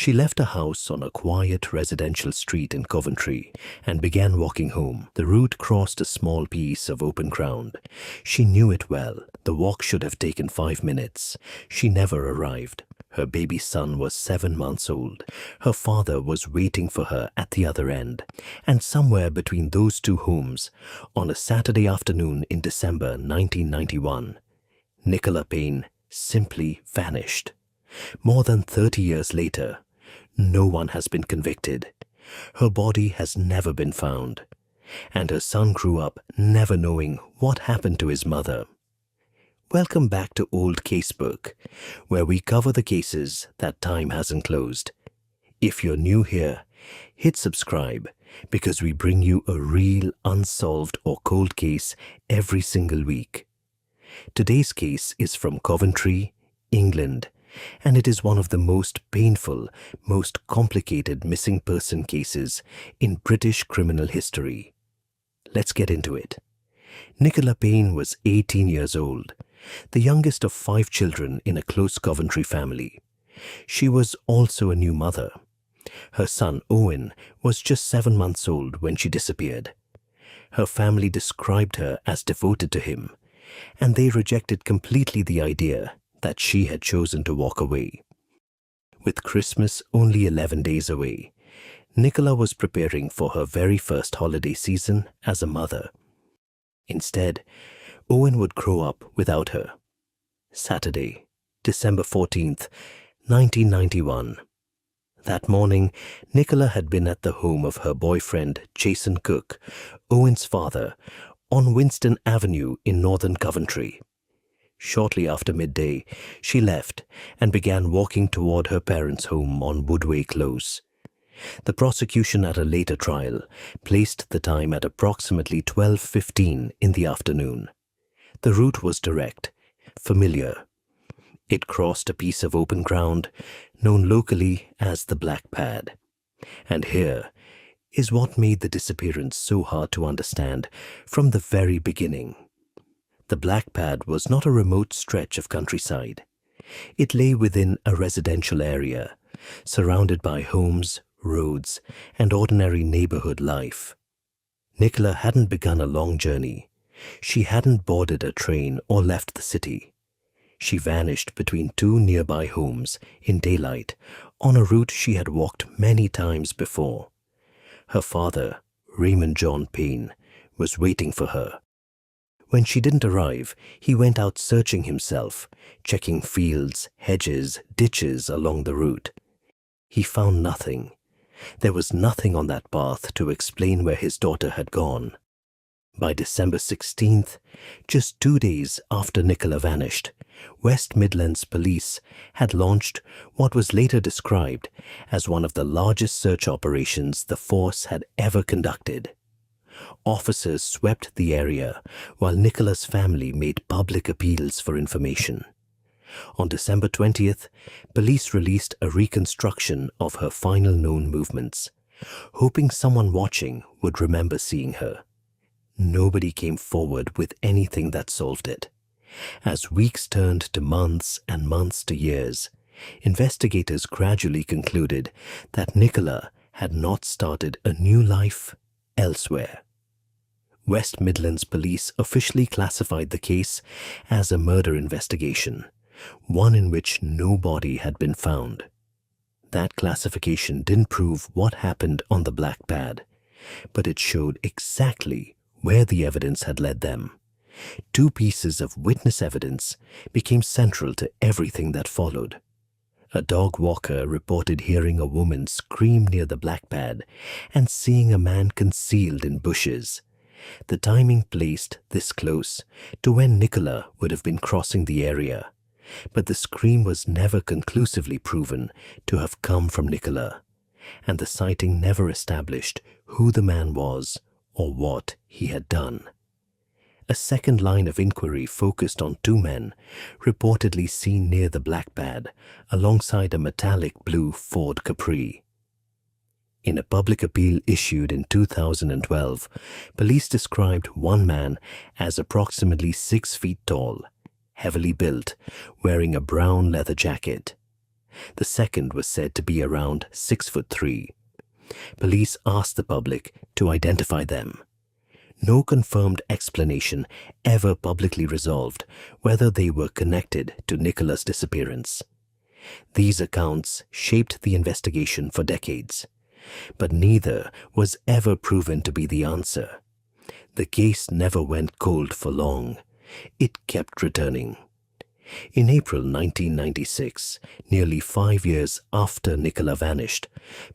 She left a house on a quiet residential street in Coventry and began walking home. The route crossed a small piece of open ground. She knew it well. The walk should have taken 5 minutes. She never arrived. Her baby son was 7 months old. Her father was waiting for her at the other end. And somewhere between those two homes, on a Saturday afternoon in December 1991, Nicola Payne simply vanished. More than 30 years later, no one has been convicted. Her body has never been found. And her son grew up never knowing what happened to his mother. Welcome back to Old Casebook, where we cover the cases that time hasn't closed. If you're new here, hit subscribe because we bring you a real unsolved or cold case every single week. Today's case is from Coventry, England, and it is one of the most painful, most complicated missing person cases in British criminal history. Let's get into it. Nicola Payne was 18 years old, the youngest of 5 children in a close Coventry family. She was also a new mother. Her son Owen was just 7 months old when she disappeared. Her family described her as devoted to him, and they rejected completely the idea that she had chosen to walk away. With Christmas only 11 days away, Nicola was preparing for her very first holiday season as a mother. Instead, Owen would grow up without her. Saturday, December 14th, 1991. That morning, Nicola had been at the home of her boyfriend, Jason Cook, Owen's father, on Winston Avenue in northern Coventry. Shortly after midday, she left and began walking toward her parents' home on Woodway Close. The prosecution at a later trial placed the time at approximately 12:15 in the afternoon. The route was direct, familiar. It crossed a piece of open ground known locally as the Black Pad. And here is what made the disappearance so hard to understand from the very beginning. The Black Pad was not a remote stretch of countryside. It lay within a residential area, surrounded by homes, roads, and ordinary neighborhood life. Nicola hadn't begun a long journey. She hadn't boarded a train or left the city. She vanished between 2 nearby homes in daylight on a route she had walked many times before. Her father, Raymond John Payne, was waiting for her. When she didn't arrive, he went out searching himself, checking fields, hedges, ditches along the route. He found nothing. There was nothing on that path to explain where his daughter had gone. By December 16th, just 2 days after Nicola vanished, West Midlands Police had launched what was later described as one of the largest search operations the force had ever conducted. Officers swept the area while Nicola's family made public appeals for information. On December 20th, police released a reconstruction of her final known movements, hoping someone watching would remember seeing her. Nobody came forward with anything that solved it. As weeks turned to months and months to years, investigators gradually concluded that Nicola had not started a new life elsewhere. West Midlands Police officially classified the case as a murder investigation, one in which no body had been found. That classification didn't prove what happened on the Black Pad, but it showed exactly where the evidence had led them. 2 pieces of witness evidence became central to everything that followed. A dog walker reported hearing a woman scream near the Black Pad and seeing a man concealed in bushes. The timing placed this close to when Nicola would have been crossing the area, but the scream was never conclusively proven to have come from Nicola, and the sighting never established who the man was or what he had done. A second line of inquiry focused on 2 men reportedly seen near the Black Pad alongside a metallic blue Ford Capri. In a public appeal issued in 2012, police described one man as approximately 6 feet tall, heavily built, wearing a brown leather jacket. The second was said to be around 6'3". Police asked the public to identify them. No confirmed explanation ever publicly resolved whether they were connected to Nicola's disappearance. These accounts shaped the investigation for decades, but neither was ever proven to be the answer. The case never went cold for long. It kept returning. In April 1996, nearly 5 years after Nicola vanished,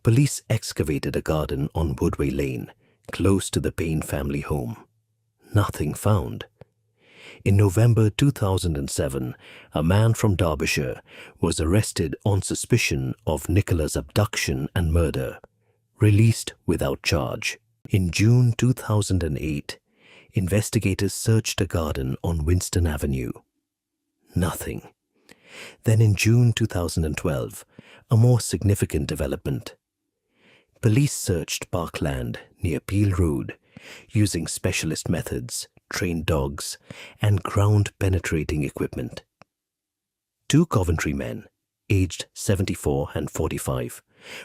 police excavated a garden on Woodway Lane, close to the Payne family home. Nothing found. In November 2007, a man from Derbyshire was arrested on suspicion of Nicola's abduction and murder, released without charge. In June 2008, investigators searched a garden on Winston Avenue. Nothing. Then in June 2012, a more significant development. Police searched parkland near Peel Road using specialist methods, trained dogs, and ground-penetrating equipment. 2 Coventry men, aged 74 and 45,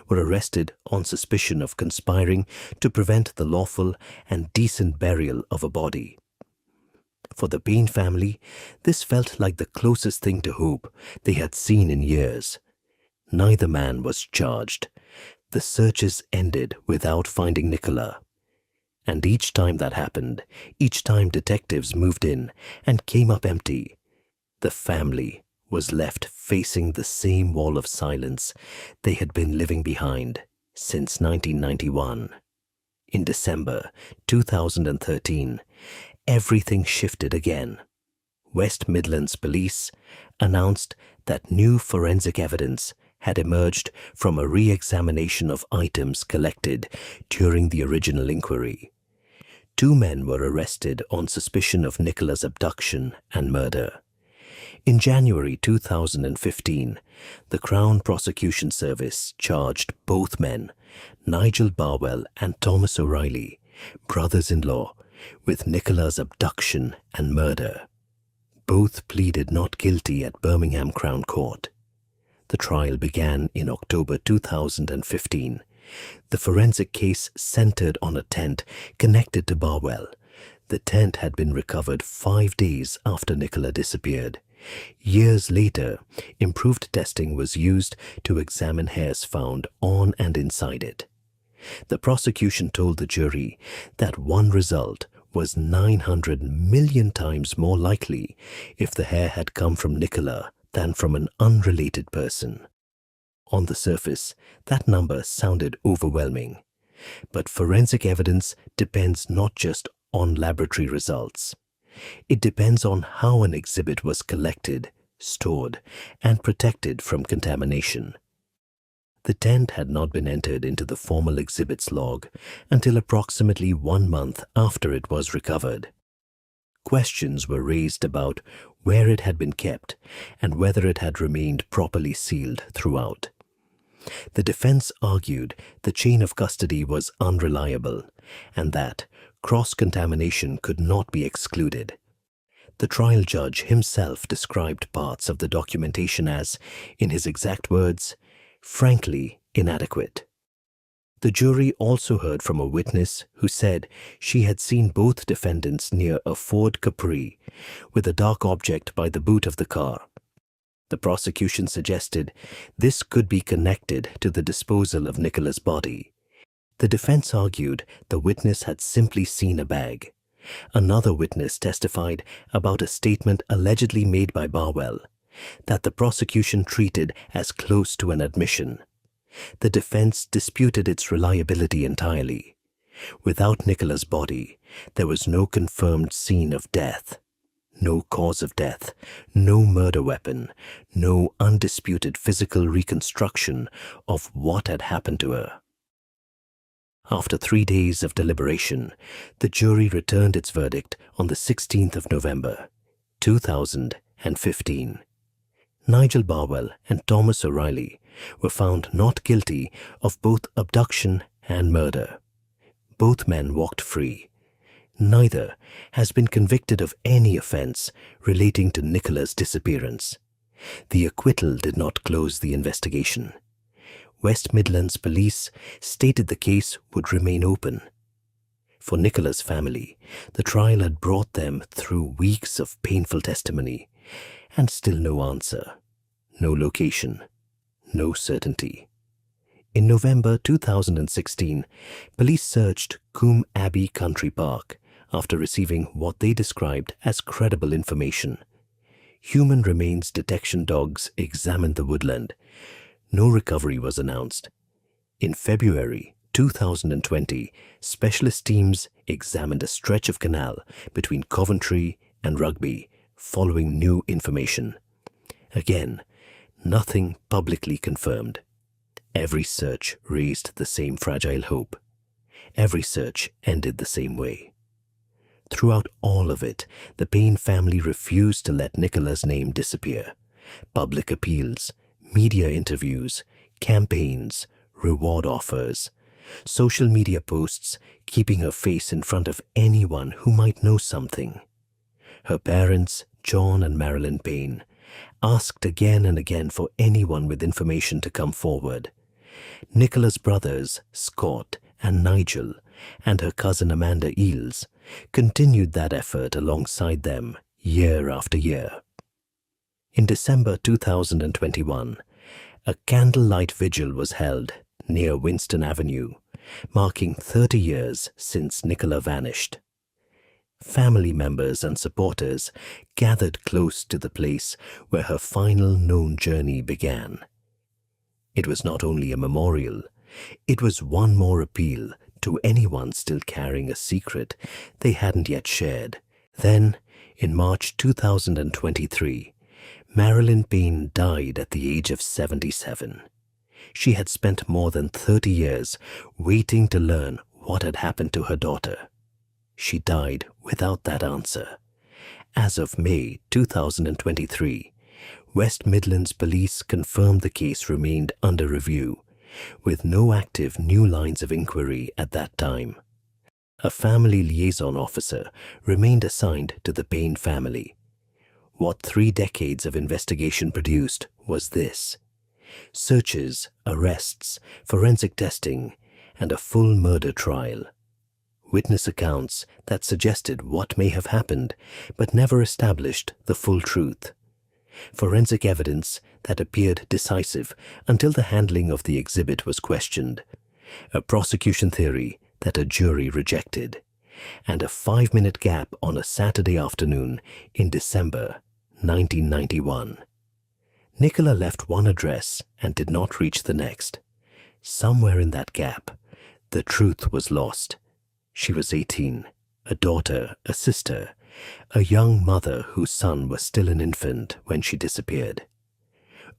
were arrested on suspicion of conspiring to prevent the lawful and decent burial of a body. For the Payne family, this felt like the closest thing to hope they had seen in years. Neither man was charged. The searches ended without finding Nicola. And each time that happened, each time detectives moved in and came up empty, the family was left facing the same wall of silence they had been living behind since 1991. In December 2013, everything shifted again. West Midlands Police announced that new forensic evidence had emerged from a re-examination of items collected during the original inquiry. 2 men were arrested on suspicion of Nicola's abduction and murder. In January 2015, the Crown Prosecution Service charged both men, Nigel Barwell and Thomas O'Reilly, brothers-in-law, with Nicola's abduction and murder. Both pleaded not guilty at Birmingham Crown Court. The trial began in October 2015. The forensic case centered on a tent connected to Barwell. The tent had been recovered 5 days after Nicola disappeared. Years later, improved testing was used to examine hairs found on and inside it. The prosecution told the jury that one result was 900 million times more likely if the hair had come from Nicola than from an unrelated person. On the surface, that number sounded overwhelming. But forensic evidence depends not just on laboratory results. It depends on how an exhibit was collected, stored, and protected from contamination. The tent had not been entered into the formal exhibits log until approximately 1 month after it was recovered. Questions were raised about where it had been kept and whether it had remained properly sealed throughout. The defense argued the chain of custody was unreliable and that cross-contamination could not be excluded. The trial judge himself described parts of the documentation as, in his exact words, frankly inadequate. The jury also heard from a witness who said she had seen both defendants near a Ford Capri with a dark object by the boot of the car. The prosecution suggested this could be connected to the disposal of Nicola's body. The defense argued the witness had simply seen a bag. Another witness testified about a statement allegedly made by Barwell that the prosecution treated as close to an admission. The defense disputed its reliability entirely. Without Nicola's body, there was no confirmed scene of death, no cause of death, no murder weapon, no undisputed physical reconstruction of what had happened to her. After 3 days of deliberation, the jury returned its verdict on the 16th of November, 2015. Nigel Barwell and Thomas O'Reilly were found not guilty of both abduction and murder. Both men walked free. Neither has been convicted of any offense relating to Nicola's disappearance. The acquittal did not close the investigation. West Midlands Police stated the case would remain open. For Nicola's family, the trial had brought them through weeks of painful testimony, and still no answer, no location, no certainty. In November 2016, police searched Coombe Abbey Country Park after receiving what they described as credible information. Human remains detection dogs examined the woodland. No recovery was announced. In February 2020, specialist teams examined a stretch of canal between Coventry and Rugby following new information. Again, nothing publicly confirmed. Every search raised the same fragile hope. Every search ended the same way. Throughout all of it, the Payne family refused to let Nicola's name disappear. Public appeals, media interviews, campaigns, reward offers, social media posts keeping her face in front of anyone who might know something. Her parents, John and Marilyn Payne, asked again and again for anyone with information to come forward. Nicola's brothers, Scott and Nigel, and her cousin Amanda Eales, continued that effort alongside them year after year. In December 2021, a candlelight vigil was held near Winston Avenue, marking 30 years since Nicola vanished. Family members and supporters gathered close to the place where her final known journey began. It was not only a memorial, it was one more appeal to anyone still carrying a secret they hadn't yet shared. Then, in March 2023, Marilyn Payne died at the age of 77. She had spent more than 30 years waiting to learn what had happened to her daughter. She died without that answer. As of May 2023, West Midlands Police confirmed the case remained under review, with no active new lines of inquiry at that time. A family liaison officer remained assigned to the Payne family. What 3 decades of investigation produced was this: searches, arrests, forensic testing, and a full murder trial. Witness accounts that suggested what may have happened, but never established the full truth. Forensic evidence that appeared decisive until the handling of the exhibit was questioned. A prosecution theory that a jury rejected. And a 5-minute gap on a Saturday afternoon in December 1991. Nicola left one address and did not reach the next. Somewhere in that gap, the truth was lost. She was 18, a daughter, a sister, a young mother whose son was still an infant when she disappeared.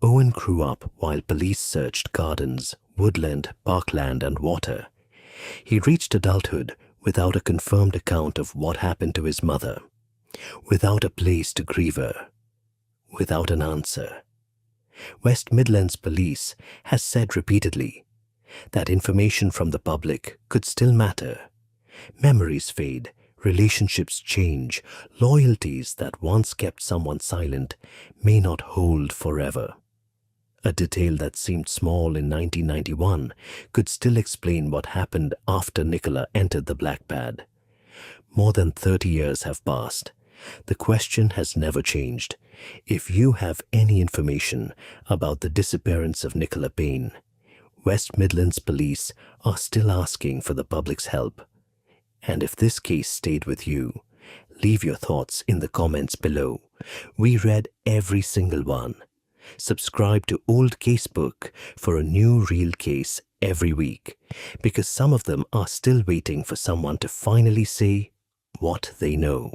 Owen grew up while police searched gardens, woodland, parkland, and water. He reached adulthood without a confirmed account of what happened to his mother, without a place to grieve her, without an answer. West Midlands Police has said repeatedly that information from the public could still matter. Memories fade, relationships change, loyalties that once kept someone silent may not hold forever. A detail that seemed small in 1991 could still explain what happened after Nicola entered the black pad. More than 30 years have passed. The question has never changed. If you have any information about the disappearance of Nicola Payne, West Midlands Police are still asking for the public's help. And if this case stayed with you, leave your thoughts in the comments below. We read every single one. Subscribe to Old Casebook for a new real case every week, because some of them are still waiting for someone to finally say what they know.